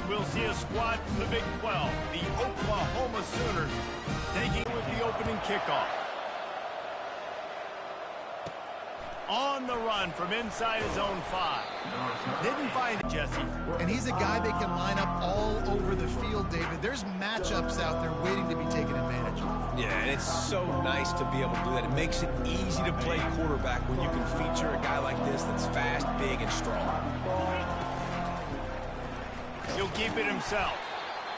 we'll see a squad from the Big 12, the Oklahoma Sooners, taking with the opening kickoff. On the run from inside his own 5. Didn't find it, Jesse. And he's a guy they can line up all over the field, David. There's matchups out there waiting to be taken advantage of. Yeah, and it's so nice to be able to do that. It makes it easy to play quarterback when you can feature a guy like this that's fast, big, and strong. He'll keep it himself.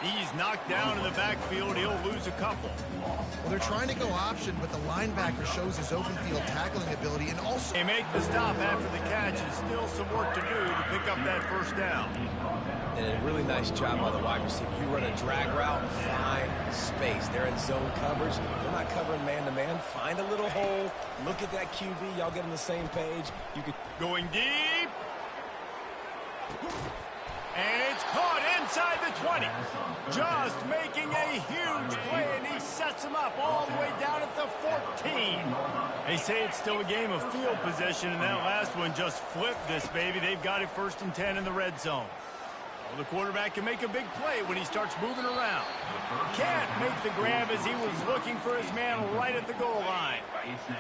He's knocked down in the backfield. He'll lose a couple. Well, they're trying to go option, but the linebacker shows his open field tackling ability and also... They make the stop after the catch, and still some work to do to pick up that first down. And a really nice job by the wide receiver. You run a drag route, find space. They're in zone coverage. They're not covering man-to-man. Find a little hole. Look at that QB. Y'all get on the same page. You could... Going deep. And it's caught inside the 20. Just making a huge play, and he sets him up all the way down at the 14. They say it's still a game of field position, and that last one just flipped this baby. They've got it 1st and 10 in the red zone. Well, the quarterback can make a big play when he starts moving around. Can't make the grab as he was looking for his man right at the goal line.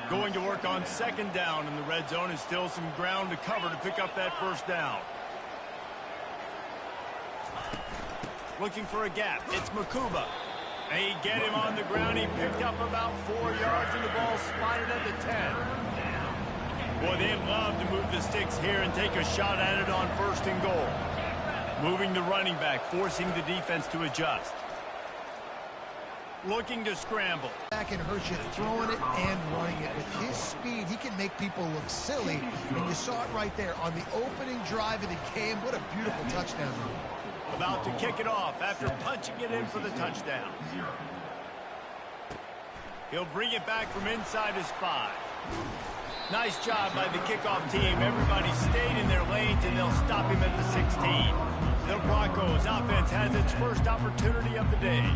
Going to work on 2nd down in the red zone, and still some ground to cover to pick up that first down. Looking for a gap. It's Makuba. They get him on the ground. He picked up about 4 yards, and the ball spotted at the 10. Boy, they love to move the sticks here and take a shot at it on 1st and goal. Moving the running back, forcing the defense to adjust. Looking to scramble. Back and hurt you, throwing it and running it. With his speed, he can make people look silly. And you saw it right there on the opening drive of the game. What a beautiful touchdown. About to kick it off after punching it in for the touchdown. He'll bring it back from inside his 5. Nice job by the kickoff team. Everybody stayed in their lanes, and they'll stop him at the 16. The Broncos offense has its first opportunity of the day.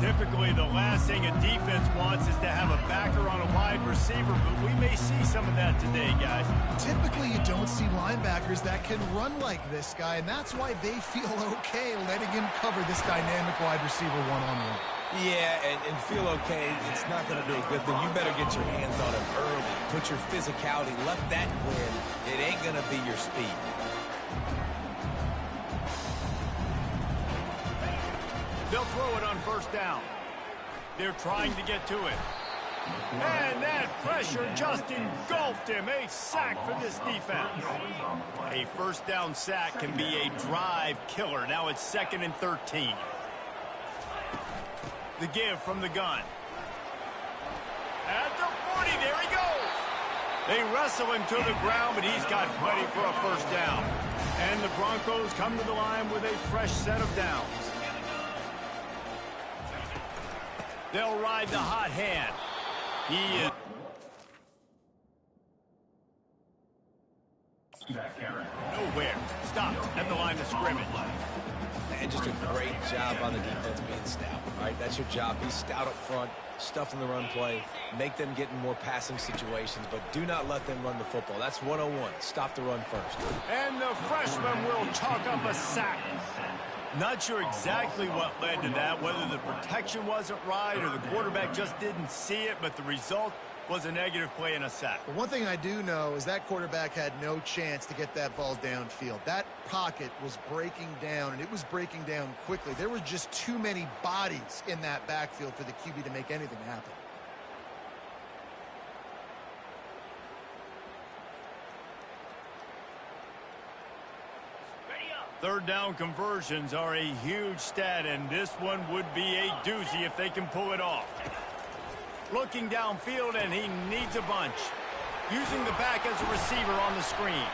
Typically, the last thing a defense wants is to have a backer on a wide receiver, but we may see some of that today, guys. Typically, you don't see linebackers that can run like this guy, and that's why they feel okay letting him cover this dynamic wide receiver one-on-one. Yeah, and feel okay. It's not going to be a good thing. You better get your hands on him early. Put your physicality. Let that win. It ain't going to be your speed. They'll throw it on 1st down. They're trying to get to it. And that pressure just engulfed him. A sack for this defense. A 1st down sack can be a drive killer. Now it's 2nd and 13. The give from the gun. At the 40, there he goes. They wrestle him to the ground, but he's got plenty for a 1st down. And the Broncos come to the line with a fresh set of downs. They'll ride the hot hand. He is... Nowhere. Stop at the line of scrimmage. And just a great job on the defense being stout. All right, that's your job. Be stout up front, stuff in the run play, make them get in more passing situations, but do not let them run the football. That's 101. Stop the run first. And the freshman will chalk up a sack. Not sure exactly what led to that, whether the protection wasn't right or the quarterback just didn't see it, but the result was a negative play and a sack. But one thing I do know is that quarterback had no chance to get that ball downfield. That pocket was breaking down, and it was breaking down quickly. There were just too many bodies in that backfield for the QB to make anything happen. Third down conversions are a huge stat, and this one would be a doozy if they can pull it off. Looking downfield, and he needs a bunch. Using the back as a receiver on the screen.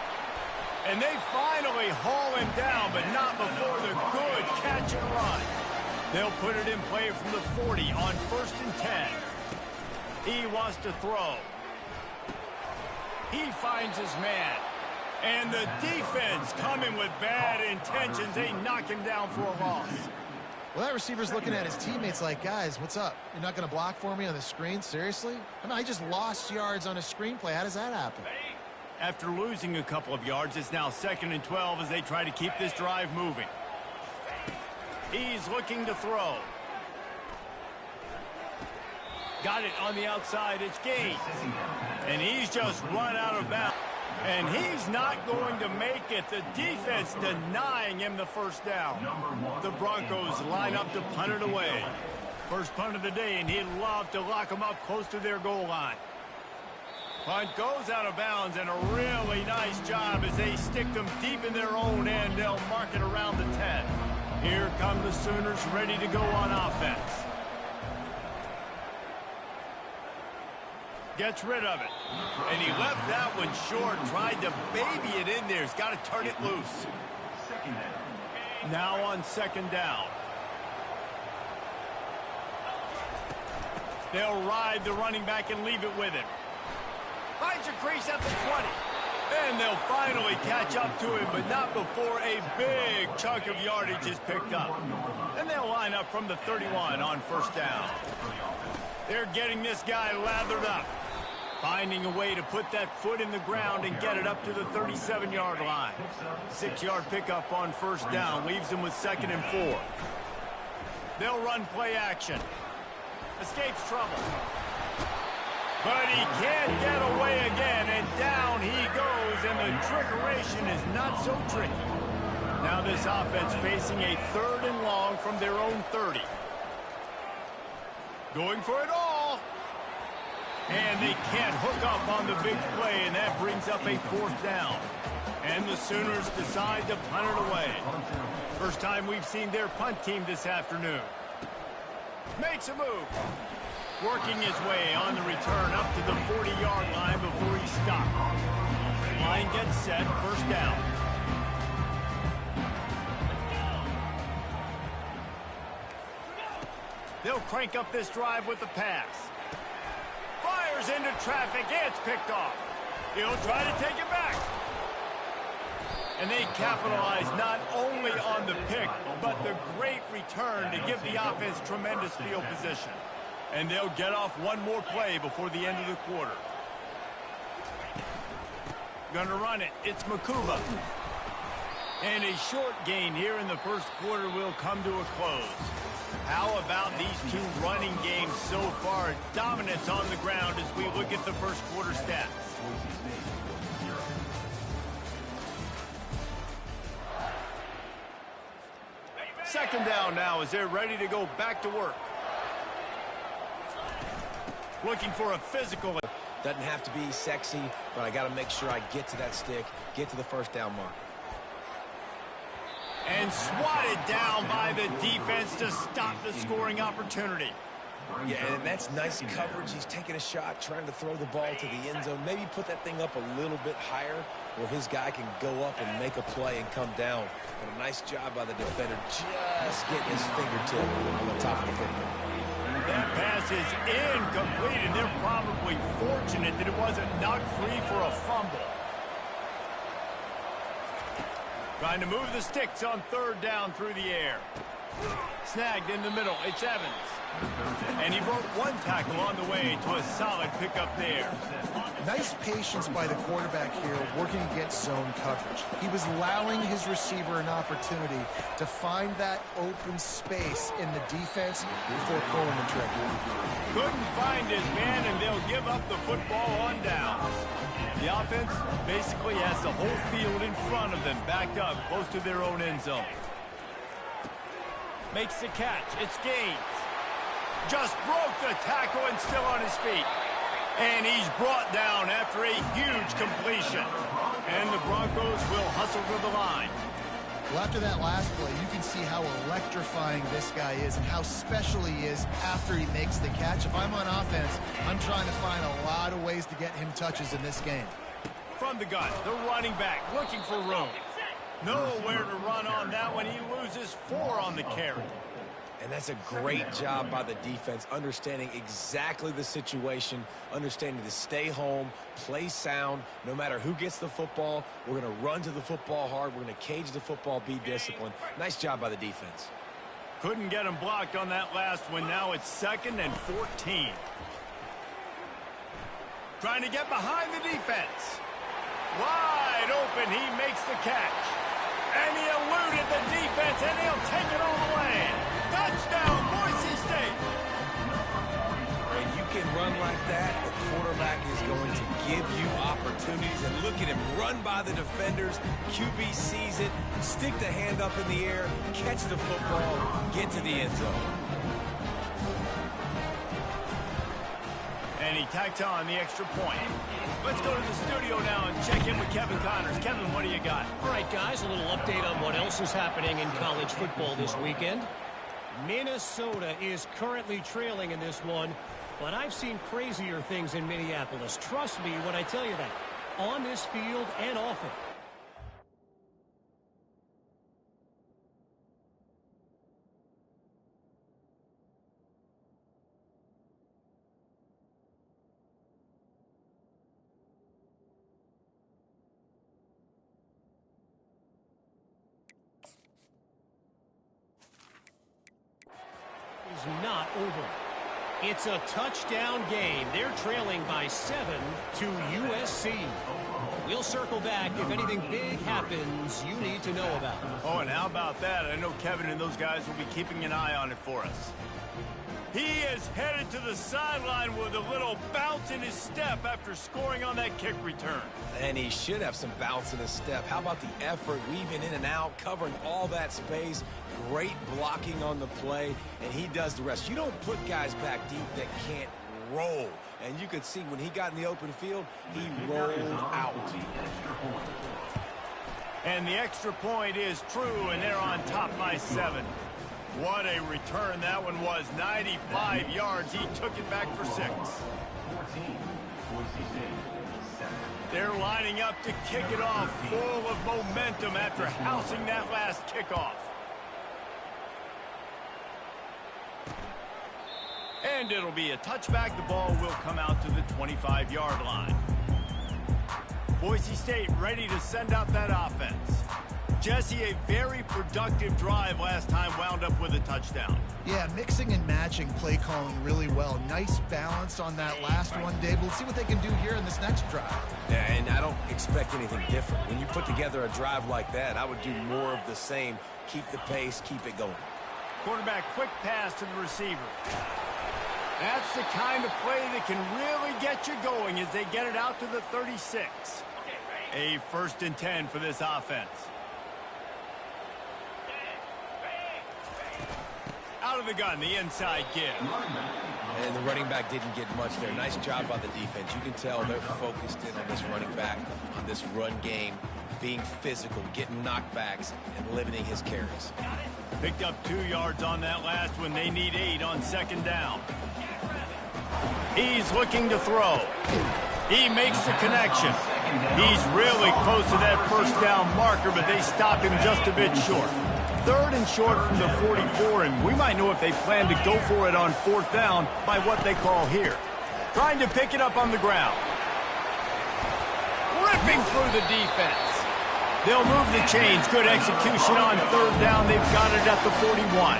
And they finally haul him down, but not before the good catch and run. They'll put it in play from the 40 on 1st and 10. He wants to throw. He finds his man. And the defense coming with bad intentions. They knock him down for a loss. Well, that receiver's looking at his teammates like, guys, what's up? You're not going to block for me on the screen? Seriously? I mean, I just lost yards on a screenplay. How does that happen? After losing a couple of yards, it's now 2nd and 12 as they try to keep this drive moving. He's looking to throw. Got it on the outside. It's Gaines. And he's just run out of bounds. And he's not going to make it. The defense denying him the first down. The Broncos line up to punt it away. First punt of the day, and he'd love to lock them up close to their goal line. Punt goes out of bounds, and a really nice job as they stick them deep in their own end. They'll mark it around the 10. Here come the Sooners ready to go on offense. Gets rid of it. And he left that one short, tried to baby it in there. He's got to turn it loose. Now on second down. They'll ride the running back and leave it with him. Finds a crease at the 20. And they'll finally catch up to him, but not before a big chunk of yardage is picked up. And they'll line up from the 31 on first down. They're getting this guy lathered up. Finding a way to put that foot in the ground and get it up to the 37-yard line. 6-yard pickup on first down. Leaves him with 2nd and 4. They'll run play action. Escapes trouble. But he can't get away again, and down he goes, and the trickeration is not so tricky. Now this offense facing a 3rd and long from their own 30. Going for it all. And they can't hook up on the big play, and that brings up a 4th down. And the Sooners decide to punt it away. First time we've seen their punt team this afternoon. Makes a move. Working his way on the return up to the 40-yard line before he stopped. Line gets set, first down. They'll crank up this drive with the pass. Fires into traffic, it's picked off. He'll try to take it back. And they capitalize not only on the pick, but the great return to give the offense tremendous field position. And they'll get off one more play before the end of the quarter. Gonna run it. It's Makuba. And a short gain here in the first quarter will come to a close. How about these two running games so far? Dominance on the ground as we look at the first quarter stats. Second down now as they're ready to go back to work. Looking for a physical. Doesn't have to be sexy, but I got to make sure I get to that stick, get to the first down mark. And swatted down by the defense to stop the scoring opportunity. Yeah, and that's nice coverage. He's taking a shot, trying to throw the ball to the end zone. Maybe put that thing up a little bit higher where his guy can go up and make a play and come down. But a nice job by the defender just getting his fingertip on the top of the football. That pass is incomplete, and they're probably fortunate that it wasn't knocked free for a fumble. Trying to move the sticks on third down through the air. Snagged in the middle. It's Evans. And he broke one tackle on the way to a solid pickup there. Nice patience by the quarterback here working against zone coverage. He was allowing his receiver an opportunity to find that open space in the defense before pulling the trigger. Couldn't find his man, and they'll give up the football on downs. The offense basically has the whole field in front of them, backed up close to their own end zone. Makes the catch. It's Gaines. Just broke the tackle and still on his feet. And he's brought down after a huge completion. And the Broncos will hustle to the line. Well, after that last play, you can see how electrifying this guy is and how special he is after he makes the catch. If I'm on offense, I'm trying to find a lot of ways to get him touches in this game. From the gun, the running back looking for room. Nowhere to run on that one. He loses 4 on the carry. And that's a great job by the defense, understanding exactly the situation, understanding to stay home, play sound. No matter who gets the football, we're going to run to the football hard. We're going to cage the football, be disciplined. Nice job by the defense. Couldn't get him blocked on that last one. Now it's 2nd and 14. Trying to get behind the defense. Wide open, he makes the catch. And he eluded the defense, and he'll take it all the way. at him run by the defenders. QB sees it, stick the hand up in the air, catch the football, get to the end zone. And he tacks on the extra point. Let's go to the studio now and check in with Kevin Connors. Kevin, what do you got? All right, guys, a little update on what else is happening in college football this weekend. Minnesota is currently trailing in this one, but I've seen crazier things in Minneapolis. Trust me when I tell you that. On this field and off it. Is not over. It's a touchdown game. They're trailing by 7 to USC. We'll circle back if anything big happens you need to know about. Oh, and how about that? I know Kevin and those guys will be keeping an eye on it for us. He is headed to the sideline with a little bounce in his step after scoring on that kick return. And he should have some bounce in his step. How about the effort, weaving in and out, covering all that space, great blocking on the play, and he does the rest. You don't put guys back deep that can't roll. And you could see when he got in the open field, he rolled out. And the extra point is true, and they're on top by 7. What a return that one was. 95 yards. He took it back for 6. They're lining up to kick it off, full of momentum after housing that last kickoff. And it'll be a touchback. The ball will come out to the 25-yard line. Boise State ready to send out that offense. Jesse, a very productive drive last time wound up with a touchdown. Yeah, mixing and matching play calling really well. Nice balance on that last one, Dave. We'll see what they can do here in this next drive. Yeah, and I don't expect anything different. When you put together a drive like that, I would do more of the same. Keep the pace, keep it going. Quarterback quick pass to the receiver. That's the kind of play that can really get you going as they get it out to the 36. A 1st and 10 for this offense. Out of the gun, the inside give. And the running back didn't get much there. Nice job by the defense. You can tell they're focused in on this running back, on this run game, being physical, getting knockbacks, and limiting his carries. Picked up 2 yards on that last one. They need 8 on 2nd down. He's looking to throw. He makes the connection. He's really close to that 1st down marker, but they stop him just a bit short. 3rd and short from the 44, and we might know if they plan to go for it on 4th down by what they call here. Trying to pick it up on the ground. Ripping through the defense. They'll move the chains. Good execution on 3rd down. They've got it at the 41.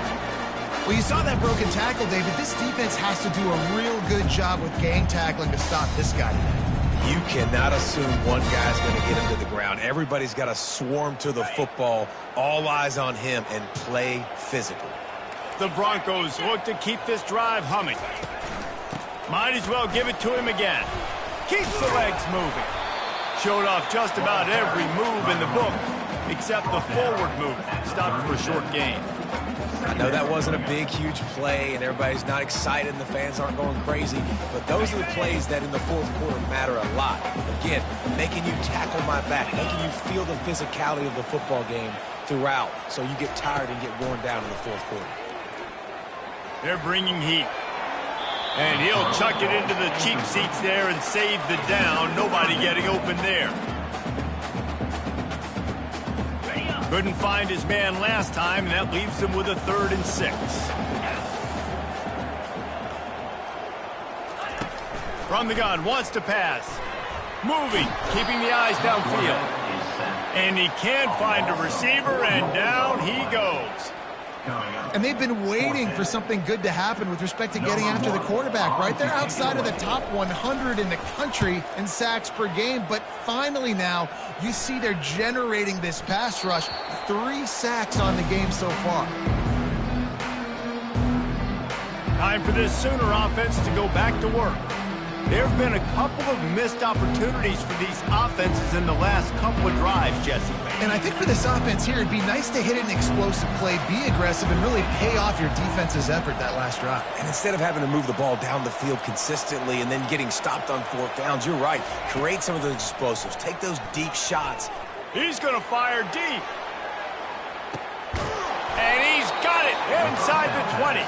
Well, you saw that broken tackle, David. This defense has to do a real good job with gang tackling to stop this guy. You cannot assume one guy's going to get him to the ground. Everybody's got to swarm to the football, all eyes on him, and play physical. The Broncos look to keep this drive humming. Might as well give it to him again. Keeps the legs moving. Showed off just about every move in the book, except the forward move. Stopped for a short gain. I know that wasn't a big, huge play, and everybody's not excited, and the fans aren't going crazy, but those are the plays that in the 4th quarter matter a lot. Again, making you tackle my back, making you feel the physicality of the football game throughout, so you get tired and get worn down in the 4th quarter. They're bringing heat. And he'll chuck it into the cheap seats there and save the down. Nobody getting open there. Couldn't find his man last time, and that leaves him with a 3rd and 6. From the gun, wants to pass. Moving, keeping the eyes downfield. And he can't find a receiver, and down he goes. And they've been waiting for something good to happen with respect to getting after the quarterback, right? They're outside of the top 100 in the country in sacks per game, but finally now you see they're generating this pass rush. 3 sacks on the game so far. Time for this Sooner offense to go back to work. There have been a couple of missed opportunities for these offenses in the last couple of drives, Jesse. And I think for this offense here, it'd be nice to hit an explosive play, be aggressive, and really pay off your defense's effort that last drive. And instead of having to move the ball down the field consistently and then getting stopped on fourth downs, you're right. Create some of those explosives. Take those deep shots. He's going to fire deep. And he's got it inside the 20.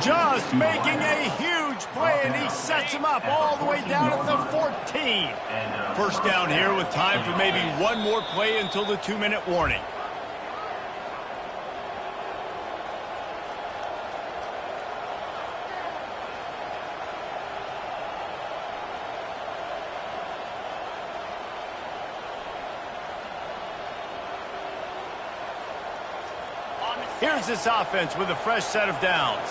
Just making a huge play, and he sets him up all the way down at the 14. First down here with time for maybe one more play until the 2-minute warning. Here's this offense with a fresh set of downs.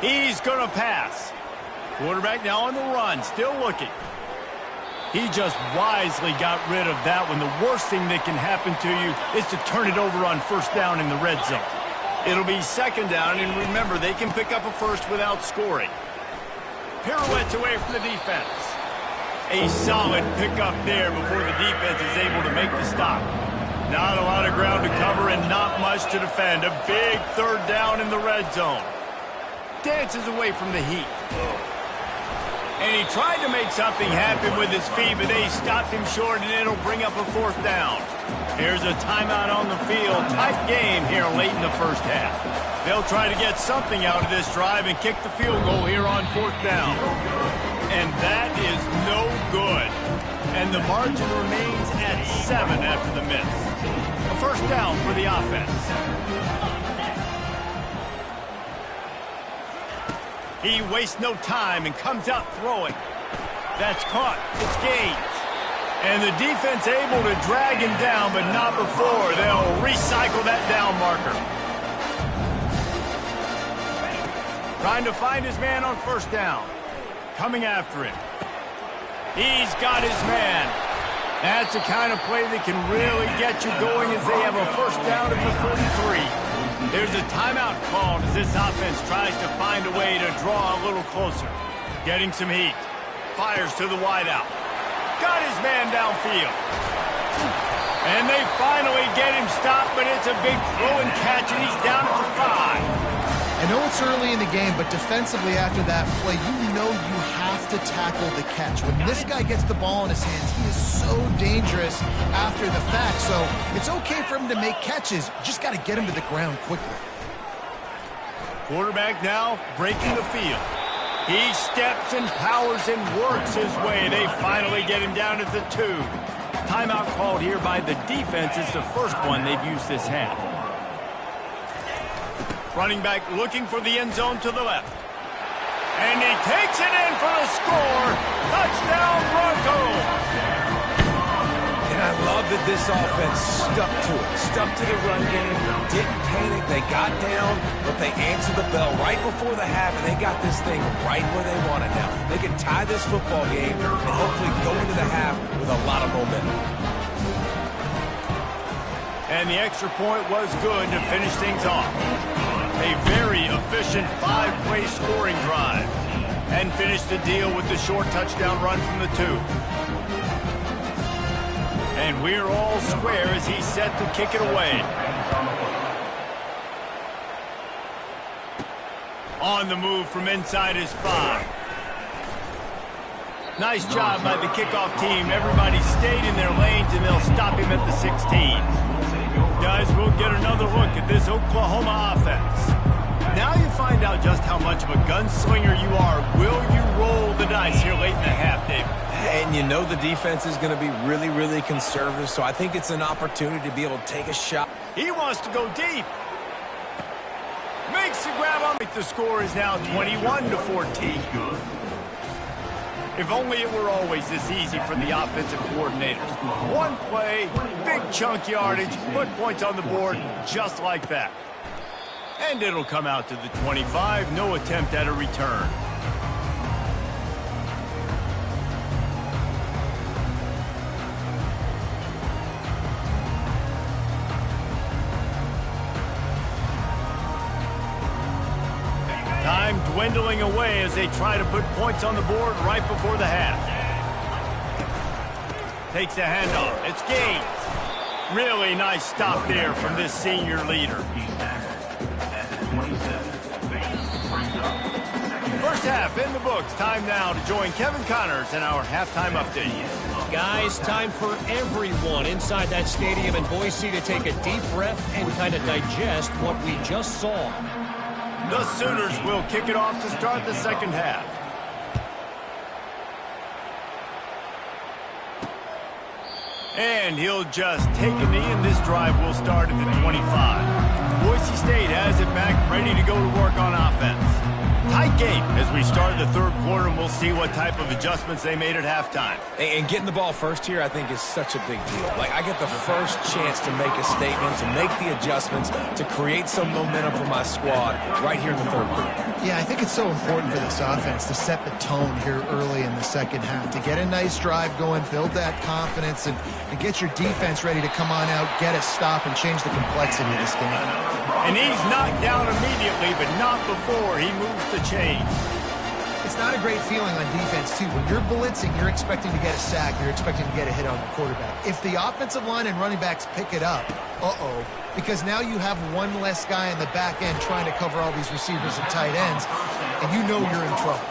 He's going to pass. Quarterback now on the run, still looking. He just wisely got rid of that one. The worst thing that can happen to you is to turn it over on first down in the red zone. It'll be second down, and remember, they can pick up a first without scoring. Pirouettes away from the defense. A solid pickup there before the defense is able to make the stop. Not a lot of ground to cover and not much to defend. A big third down in the red zone. Dances away from the heat. And he tried to make something happen with his feet, but they stopped him short, and it'll bring up a fourth down. Here's a timeout on the field. Tight game here late in the first half. They'll try to get something out of this drive and kick the field goal here on fourth down. And that is no good. And the margin remains at 7 after the miss. A first down for the offense. He wastes no time and comes out throwing. That's caught. It's gained. And the defense able to drag him down, but not before. They'll recycle that down marker. Trying to find his man on first down. Coming after him. He's got his man. That's the kind of play that can really get you going as they have a first down at the 33. There's a timeout called as this offense tries to find a way to draw a little closer. Getting some heat. Fires to the wideout. Got his man downfield. And they finally get him stopped, but it's a big throw and catch, and he's down at the 5. I know it's early in the game, but defensively after that play, you know you have to tackle the catch. When this guy gets the ball in his hands, he is so dangerous after the fact. So it's okay for him to make catches. You just got to get him to the ground quickly. Quarterback now breaking the field. He steps and powers and works his way. They finally get him down at the 2. Timeout called here by the defense. It's the first one they've used this half. Running back looking for the end zone to the left. And he takes it in for the score. Touchdown, Broncos. And I love that this offense stuck to it. Stuck to the run game. Didn't panic. They got down, but they answered the bell right before the half, and they got this thing right where they want it now. They can tie this football game and hopefully go into the half with a lot of momentum. And the extra point was good to finish things off. A very efficient 5-play scoring drive. And finished the deal with the short touchdown run from the 2. And we're all square as he's set to kick it away. On the move from inside his 5. Nice job by the kickoff team. Everybody stayed in their lanes, and they'll stop him at the 16. Guys, we'll get another look at this Oklahoma offense. Now you find out just how much of a gunslinger you are. Will you roll the dice here late in the half, David? And you know the defense is going to be really, really conservative, so I think it's an opportunity to be able to take a shot. He wants to go deep. Makes the grab on. The score is now 21-14. If only it were always this easy for the offensive coordinators. One play, big chunk yardage, put points on the board just like that. And it'll come out to the 25. No attempt at a return. Time dwindling away as they try to put points on the board right before the half. Takes the handoff. It's Gaines. Really nice stop there from this senior leader. First half in the books. Time now to join Kevin Connors in our halftime update. Guys, time for everyone inside that stadium in Boise to take a deep breath and kind of digest what we just saw. The Sooners will kick it off to start the second half. And he'll just take a knee, and this drive will start at the 25. Boise State has it back, ready to go to work on offense. Tight game as we start the third quarter, and we'll see what type of adjustments they made at halftime. And getting the ball first here, I think, is such a big deal. Like, I get the first chance to make a statement, to make the adjustments, to create some momentum for my squad right here in the third quarter. Yeah, I think it's so important for this offense to set the tone here early in the second half, to get a nice drive going, build that confidence, and get your defense ready to come on out, get a stop, and change the complexity of this game. And he's knocked down immediately, but not before he moves the chain. It's not a great feeling on defense, too. When you're blitzing, you're expecting to get a sack. You're expecting to get a hit on the quarterback. If the offensive line and running backs pick it up, because now you have one less guy in the back end trying to cover all these receivers and tight ends, and you know you're in trouble.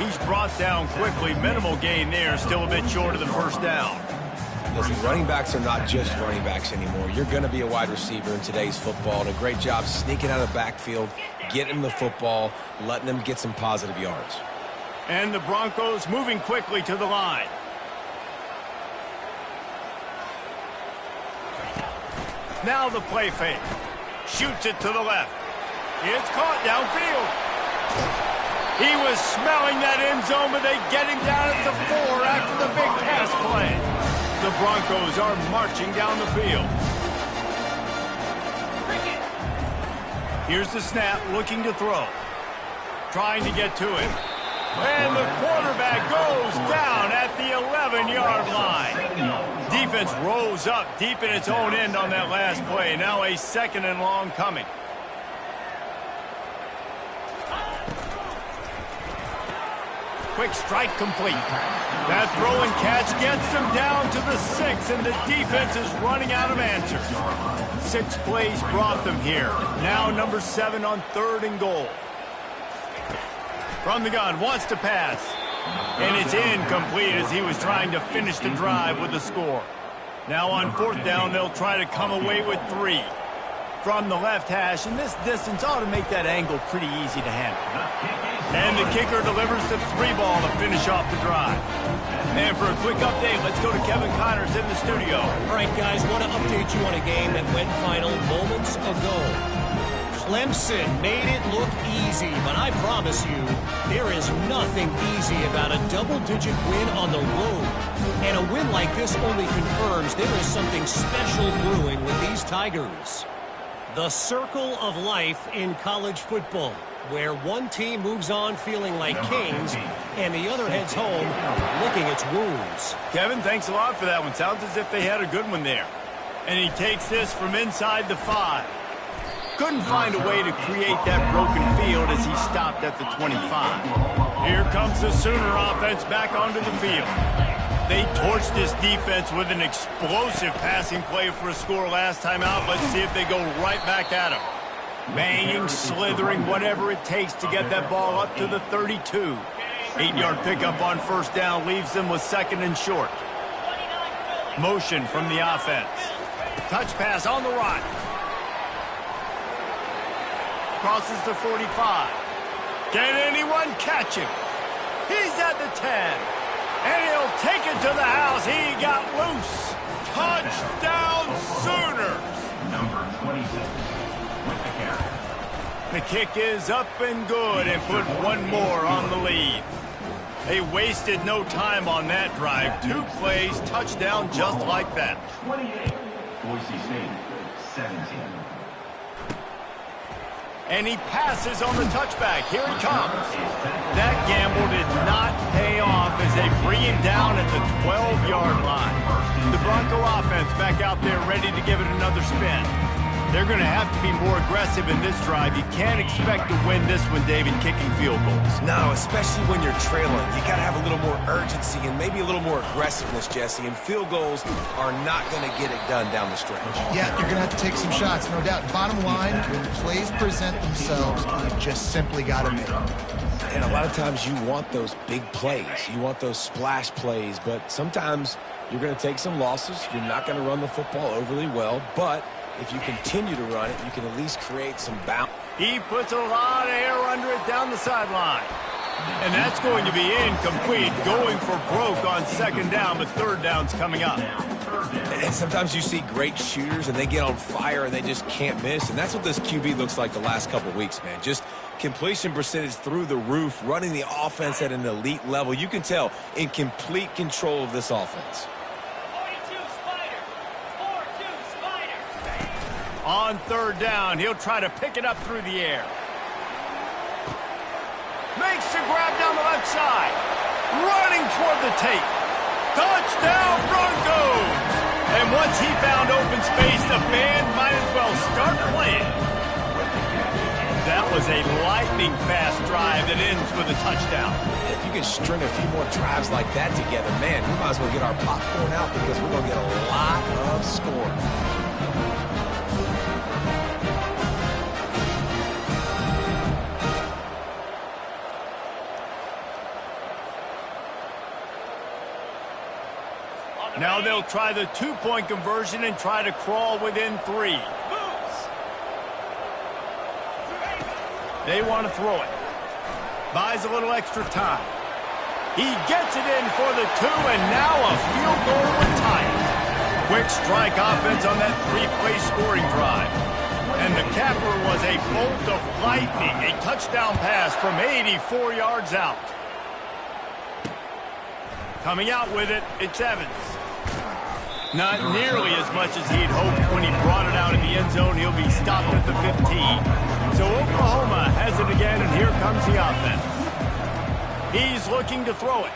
He's brought down quickly. Minimal gain there, still a bit short of the first down. Listen, running backs are not just running backs anymore. You're going to be a wide receiver in today's football, and a great job sneaking out of the backfield, getting the football, letting them get some positive yards. And the Broncos moving quickly to the line. Now the play fake. Shoots it to the left. It's caught downfield. He was smelling that end zone, but they get him down at the 4 after the big pass play. The Broncos are marching down the field. Here's the snap, looking to throw. Trying to get to it. And the quarterback goes down at the 11-yard line. Defense rose up deep in its own end on that last play. Now a second and long coming. Quick strike complete. That throw and catch gets them down to the 6, and the defense is running out of answers. 6 plays brought them here. Now number 7 on 3rd and goal. From the gun, wants to pass. And it's incomplete as he was trying to finish the drive with a score. Now on 4th down, they'll try to come away with 3. From the left hash, and this distance ought to make that angle pretty easy to handle. And the kicker delivers the 3 ball to finish off the drive. And for a quick update, let's go to Kevin Connors in the studio. All right, guys, want to update you on a game that went final moments ago. Clemson made it look easy, but I promise you, there is nothing easy about a double-digit win on the road. And a win like this only confirms there is something special brewing with these Tigers. The circle of life in college football, where one team moves on feeling like kings and the other heads home licking its wounds. Kevin, thanks a lot for that one. Sounds as if they had a good one there. And he takes this from inside the 5. Couldn't find a way to create that broken field as he stopped at the 25. Here comes the Sooner offense back onto the field. They torched this defense with an explosive passing play for a score last time out. Let's see if they go right back at him. Banging, slithering, whatever it takes to get that ball up to the 32. 8-yard pickup on 1st down leaves them with 2nd and short. Motion from the offense. Touch pass on the right. Crosses the 45. Can anyone catch him? He's at the 10. And he'll take it to the house. He got loose. Touchdown Sooners. Number 27 with the carry. The kick is up and good and put one more on the lead. They wasted no time on that drive. 2 plays, touchdown just like that. 28. Boise State, 17. And he passes on the touchback. Here he comes. That gamble did not pay off as they bring him down at the 12-yard line. The Bronco offense back out there ready to give it another spin. They're going to have to be more aggressive in this drive. You can't expect to win this one, David, kicking field goals. No, especially when you're trailing. You got to have a little more urgency and maybe a little more aggressiveness, Jesse. And field goals are not going to get it done down the stretch. Yeah, you're going to have to take some shots, no doubt. Bottom line, when plays present themselves, you just simply got to make them. And a lot of times you want those big plays. You want those splash plays. But sometimes you're going to take some losses. You're not going to run the football overly well. But if you continue to run it, you can at least create some bounce. He puts a lot of air under it down the sideline. And that's going to be incomplete, going for broke on second down, but third down's coming up. And sometimes you see great shooters, and they get on fire, and they just can't miss. And that's what this QB looks like the last couple weeks, man. Just completion percentage through the roof, running the offense at an elite level. You can tell in complete control of this offense. On third down, he'll try to pick it up through the air. Makes the grab down the left side. Running toward the tape. Touchdown Broncos! And once he found open space, the band might as well start playing. That was a lightning-fast drive that ends with a touchdown. If you can string a few more drives like that together, man, we might as well get our popcorn out because we're going to get a lot of scoring. Now they'll try the two-point conversion and try to crawl within 3. They want to throw it. Buys a little extra time. He gets it in for the 2, and now a field goal would tie it. Quick strike offense on that 3-play scoring drive. And the capper was a bolt of lightning, a touchdown pass from 84 yards out. Coming out with it, it's Evans. Not nearly as much as he'd hoped when he brought it out in the end zone. He'll be stopped at the 15. So Oklahoma has it again, and here comes the offense. He's looking to throw it.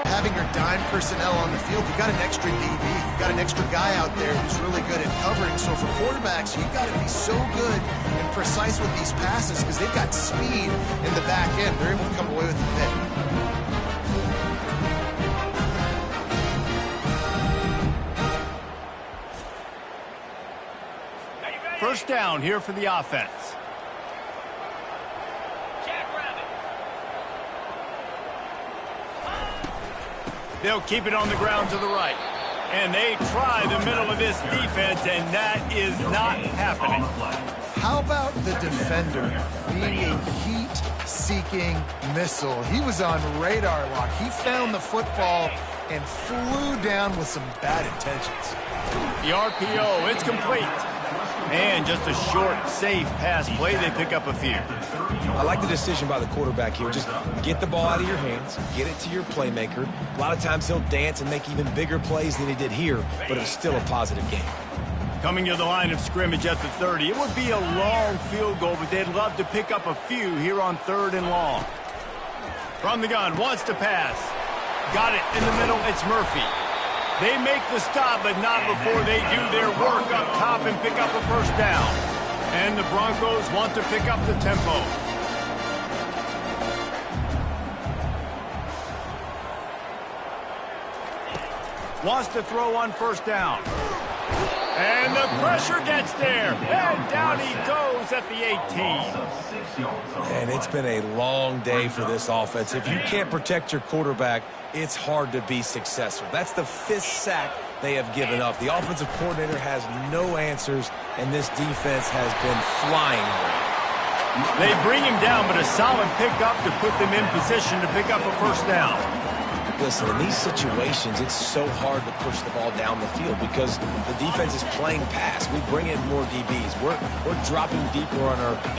Having your dime personnel on the field, you got an extra DB. You got an extra guy out there who's really good at covering. So for quarterbacks, you've got to be so good and precise with these passes because they've got speed in the back end. They're able to come away with the pick. First down here for the offense. They'll keep it on the ground to the right. And they try the middle of this defense, and that is not happening. How about the defender being a heat-seeking missile? He was on radar lock. He found the football and flew down with some bad intentions. The RPO, it's complete. And just a short, safe pass play. They pick up a few. I like the decision by the quarterback here. Just get the ball out of your hands, get it to your playmaker. A lot of times he'll dance and make even bigger plays than he did here, but it was still a positive game. Coming to the line of scrimmage at the 30. It would be a long field goal, but they'd love to pick up a few here on 3rd and long. From the gun, wants to pass. Got it in the middle, it's Murphy. They make the stop, but not before they do their work up top and pick up a first down. And the Broncos want to pick up the tempo. Wants to throw on first down. And the pressure gets there. And down he goes at the 18. And it's been a long day for this offense. If you can't protect your quarterback, it's hard to be successful. That's the 5th sack they have given up. The offensive coordinator has no answers, and this defense has been flying around. They bring him down, but a solid pickup to put them in position to pick up a first down. Listen, in these situations, it's so hard to push the ball down the field because the defense is playing pass. We bring in more DBs. We're dropping deeper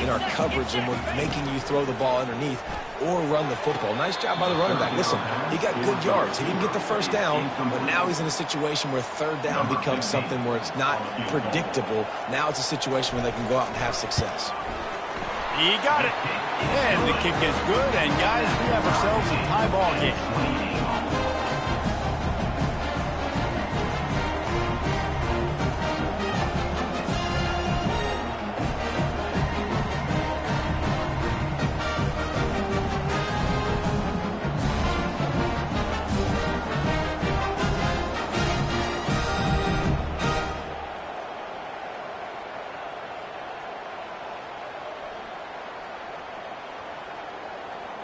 in our coverage, and we're making you throw the ball underneath or run the football. Nice job by the running back. Listen, he got good yards. He didn't get the first down, but now he's in a situation where 3rd down becomes something where it's not predictable. Now it's a situation where they can go out and have success. He got it. And the kick is good, and guys, we have ourselves a tie ball game.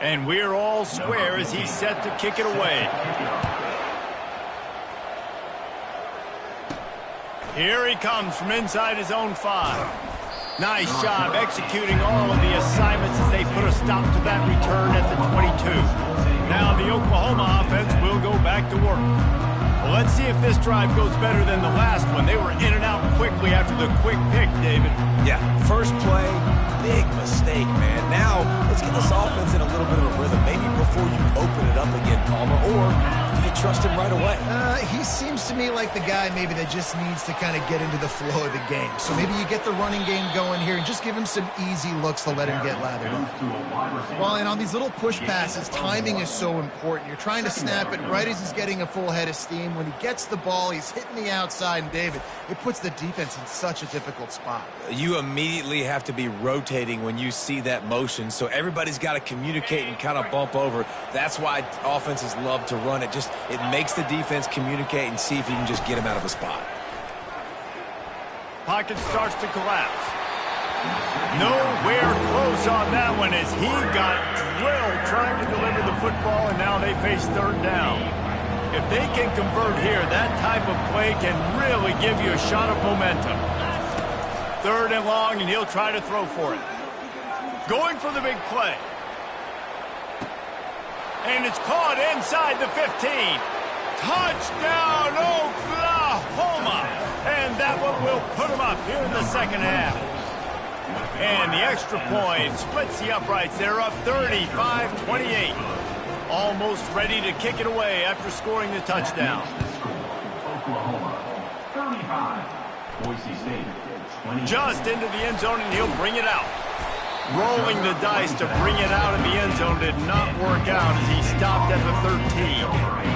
And we're all square as he's set to kick it away. Here he comes from inside his own 5. Nice job executing all of the assignments as they put a stop to that return at the 22. Now the Oklahoma offense will go back to work. Well, let's see if this drive goes better than the last one. They were in and out quickly after the quick pick, David. Yeah, first play, big mistake, man. Now, let's get this offense in a little bit of a rhythm. Maybe before you open it up again, Palmer, or do you trust him right away? He seems to me like the guy maybe that just needs to kind of get into the flow of the game. So maybe you get the running game going here and just give him some easy looks to let him get lathered up. Well, and on these little push passes, timing is so important. You're trying to snap it right as he's getting a full head of steam. When he gets the ball, he's hitting the outside, and David, it puts the defense in such a difficult spot. You immediately have to be rotating when you see that motion, so everybody's got to communicate and kind of bump over. That's why offenses love to run it. It makes the defense communicate and see if you can just get him out of a spot. Pocket starts to collapse. Nowhere close on that one as he got drilled trying to deliver the football, and now they face third down. If they can convert here, that type of play can really give you a shot of momentum. Third and long, and he'll try to throw for it. Going for the big play. And it's caught inside the 15. Touchdown, Oklahoma! And that one will put them up here in the second half. And the extra point splits the uprights. They're up 35-28. Almost ready to kick it away after scoring the touchdown. Oklahoma, 35. Boise State, 20. Just into the end zone, and he'll bring it out. Rolling the dice to bring it out of the end zone did not work out as he stopped at the 13.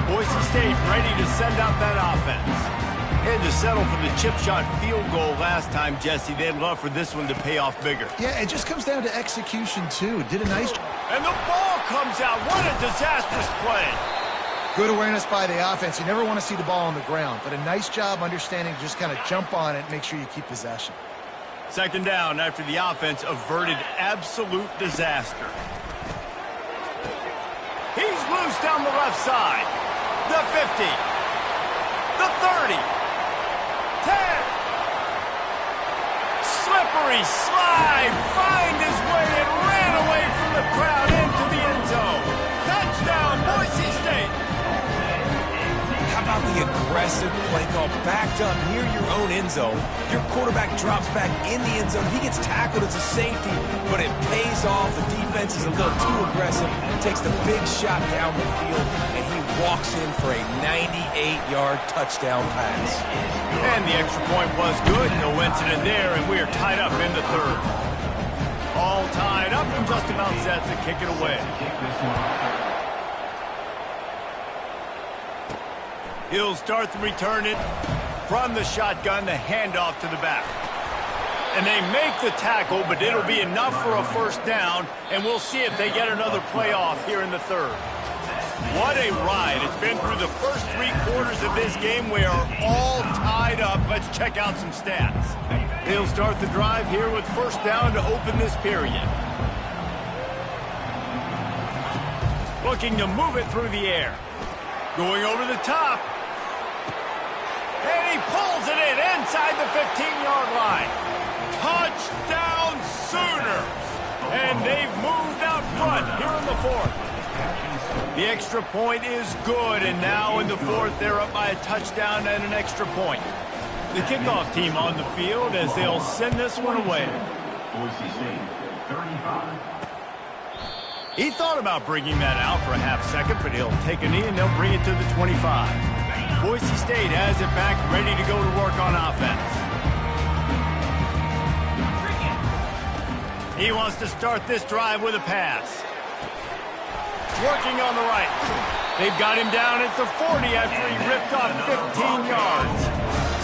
Boise State ready to send out that offense. Had to settle for the chip shot field goal last time, Jesse. They'd love for this one to pay off bigger. Yeah, it just comes down to execution, too. Did a nice job. And the ball comes out. What a disastrous play. Good awareness by the offense. You never want to see the ball on the ground, but a nice job understanding to just kind of jump on it and make sure you keep possession. Second down after the offense averted absolute disaster. He's loose down the left side. The 50. The 30. 10. Slippery slide. Find his way and ran away from the crowd into the end zone. Touchdown, Boise State. How about the aggressive play call backed up near your own end zone? Your quarterback drops back in the end zone. He gets tackled. It's a safety, but it pays off. The defense is a little too aggressive. Takes the big shot down the field, and he walks in for a 98-yard touchdown pass. And the extra point was good. No incident there, and we are tied up in the third. All tied up and just about set to kick it away. He'll start the return it from the shotgun, the handoff to the back. And they make the tackle, but it'll be enough for a first down, and we'll see if they get another play off here in the third. What a ride. It's been through the first 3 quarters of this game. We are all tied up. Let's check out some stats. They'll start the drive here with first down to open this period. Looking to move it through the air. Going over the top. And he pulls it in inside the 15-yard line. Touchdown Sooners! And they've moved out front here in the fourth. The extra point is good, and now in the fourth, they're up by a touchdown and an extra point. The kickoff team on the field as they'll send this one away. Boise State, 35. He thought about bringing that out for a half second, but he'll take a knee and they'll bring it to the 25. Boise State has it back, ready to go to work on offense. He wants to start this drive with a pass. Working on the right. They've got him down at the 40 after he ripped off 15 yards.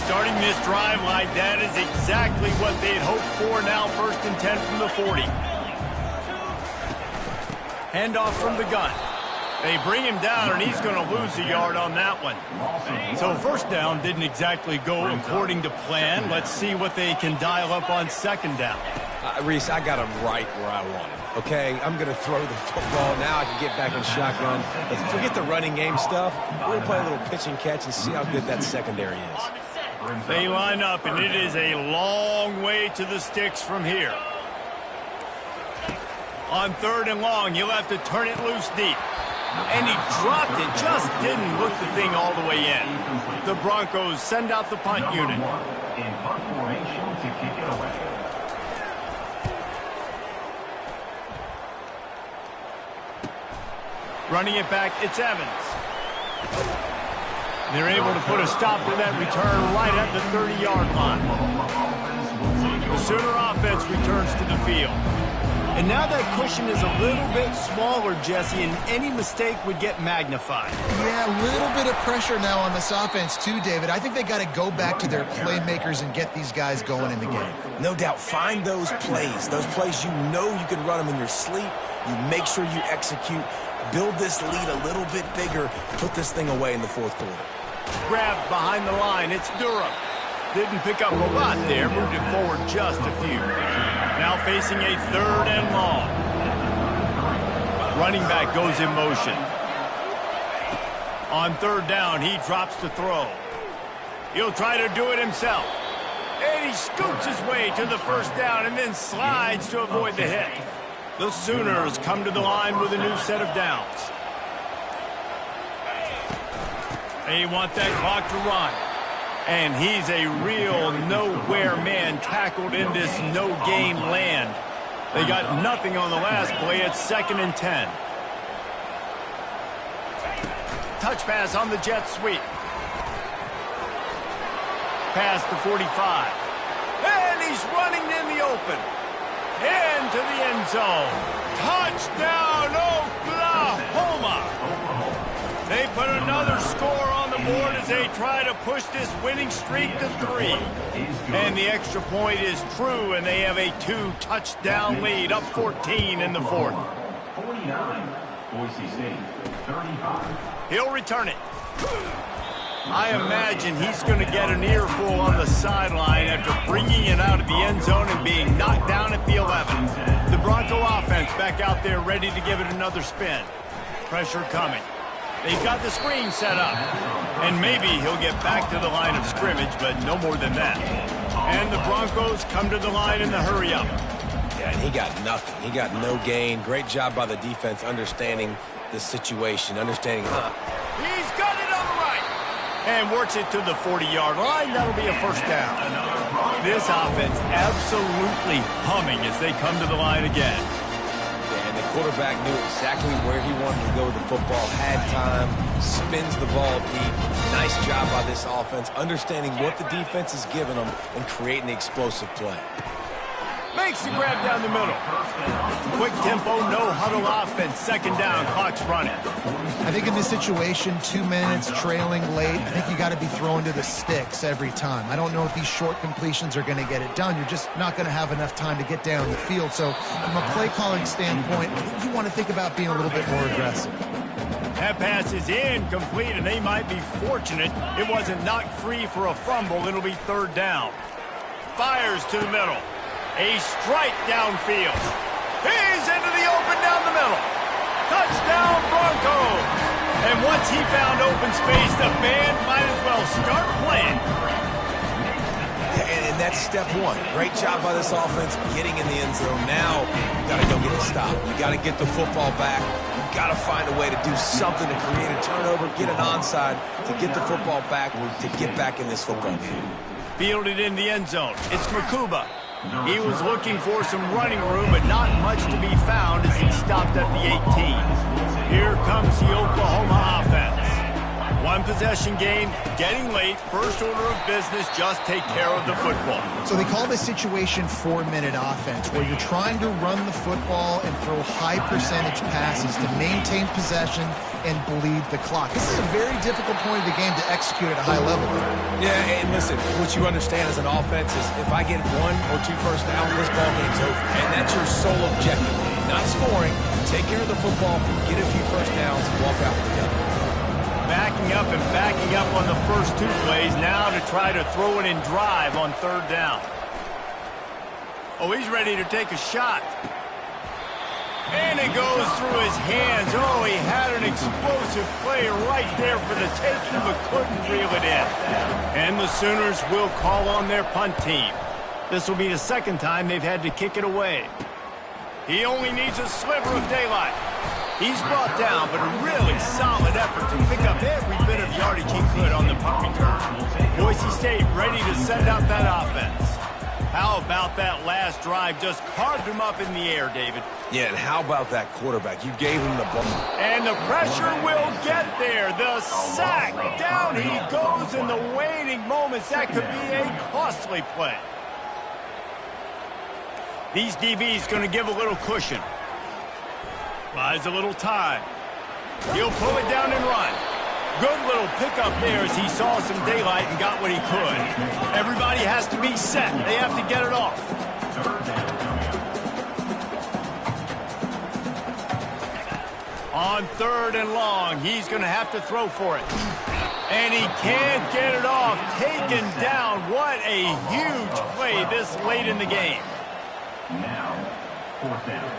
Starting this drive like that is exactly what they'd hoped for. Now first and 10 from the 40. Handoff from the gun. They bring him down, and he's going to lose a yard on that one. So first down didn't exactly go according to plan. Let's see what they can dial up on second down. Reese, I got him right where I want him, okay? I'm going to throw the football. Now I can get back in shotgun. Let's forget the running game stuff. We're going to play a little pitch and catch and see how good that secondary is. They line up, and it is a long way to the sticks from here. On 3rd and long, he'll have to turn it loose deep. And he dropped it, just didn't hook the thing all the way in. The Broncos send out the punt unit. In punt formation to kick it away. Running it back, it's Evans. They're able to put a stop to that return right at the 30-yard line. The Sooner offense returns to the field. And now that cushion is a little bit smaller, Jesse, and any mistake would get magnified. Yeah, a little bit of pressure now on this offense too, David. I think they got to go back to their playmakers and get these guys going in the game. No doubt, find those plays you know you can run them in your sleep. You make sure you execute. Build this lead a little bit bigger. Put this thing away in the 4th quarter. Grabbed behind the line, it's Durham. Didn't pick up a lot there, moved it forward just a few. Now facing a 3rd and long. Running back goes in motion. On 3rd down, he drops the throw. He'll try to do it himself. And he scoots his way to the 1st down and then slides to avoid the hit. The Sooners come to the line with a new set of downs. They want that clock to run. And he's a real nowhere man tackled in this no-game land. They got nothing on the last play. It's 2nd and 10. Touch pass on the jet sweep. Past the 45. And he's running in the open. Into the end zone. Touchdown, Oklahoma! They put another score on the board as they try to push this winning streak to 3. And the extra point is true, and they have a 2-touchdown lead, up 14 in the 4th. 49, Boise State, 35. He'll return it. I imagine he's going to get an earful on the sideline after bringing it out of the end zone and being knocked down at the 11. The Bronco offense back out there ready to give it another spin. Pressure coming. They've got the screen set up. And maybe he'll get back to the line of scrimmage, but no more than that. And the Broncos come to the line in the hurry up. Yeah, and he got nothing. He got no gain. Great job by the defense understanding the situation, understanding, He's got it on the right. And works it to the 40-yard line. That'll be a 1st down. This offense absolutely humming as they come to the line again. And the quarterback knew exactly where he wanted to go with the football, had time, spins the ball deep. Nice job by this offense, understanding what the defense is giving them and creating the explosive play. Makes the grab down the middle. Quick tempo, no huddle offense. 2nd down, clock's running. I think in this situation, 2 minutes, trailing late, I think you got to be throwing to the sticks every time. I don't know if these short completions are going to get it done. You're just not going to have enough time to get down the field. So from a play calling standpoint, I think you want to think about being a little bit more aggressive. That pass is incomplete, and they might be fortunate it wasn't knocked free for a fumble. It'll be 3rd down. Fires to the middle. A strike downfield. He's into the open down the middle. Touchdown, Broncos. And once he found open space, the band might as well start playing. And that's step 1. Great job by this offense getting in the end zone. Now you got to go get the stop. You got to get the football back. You got to find a way to do something to create a turnover, get an onside, to get the football back, to get back in this football game. Fielded in the end zone. It's Makuba. He was looking for some running room, but not much to be found as he stopped at the 18. Here comes the Oklahoma offense. 1 possession game, getting late. First order of business, just take care of the football. So they call this situation 4-minute offense, where you're trying to run the football and throw high percentage passes to maintain possession and bleed the clock. This is a very difficult point of the game to execute at a high level. Yeah, and listen, what you understand as an offense is if I get 1 or 2 first downs, this ball game's over. And that's your sole objective. Not scoring, take care of the football, get a few first downs, and walk out with the other. Backing up and backing up on the first 2 plays, now to try to throw it in drive on 3rd down. Oh, he's ready to take a shot. And it goes through his hands. Oh, he had an explosive play right there for the taking, but couldn't reel it in. And the Sooners will call on their punt team. This will be the second time they've had to kick it away. He only needs a sliver of daylight. He's brought down, but a really solid effort to pick up every bit of yardage he could on the punt return. Boise State ready to send out that offense. How about that last drive? Just carved him up in the air, David. Yeah, and how about that quarterback? You gave him the ball. And the pressure will get there. The sack. Down he goes in the waning moments. That could be a costly play. These DBs going to give a little cushion. Buys a little time. He'll pull it down and run. Good little pickup there as he saw some daylight and got what he could. Everybody has to be set. They have to get it off. On 3rd and long, he's going to have to throw for it. And he can't get it off. Taken down. What a huge play this late in the game. Now, 4th down.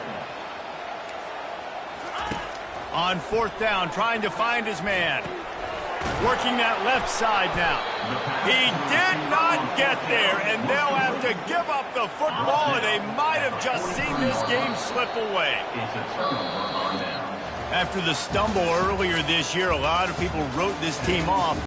On 4th down, trying to find his man. Working that left side now. He did not get there, and they'll have to give up the football, and they might have just seen this game slip away. It's a turnover on down. After the stumble earlier this year, a lot of people wrote this team off.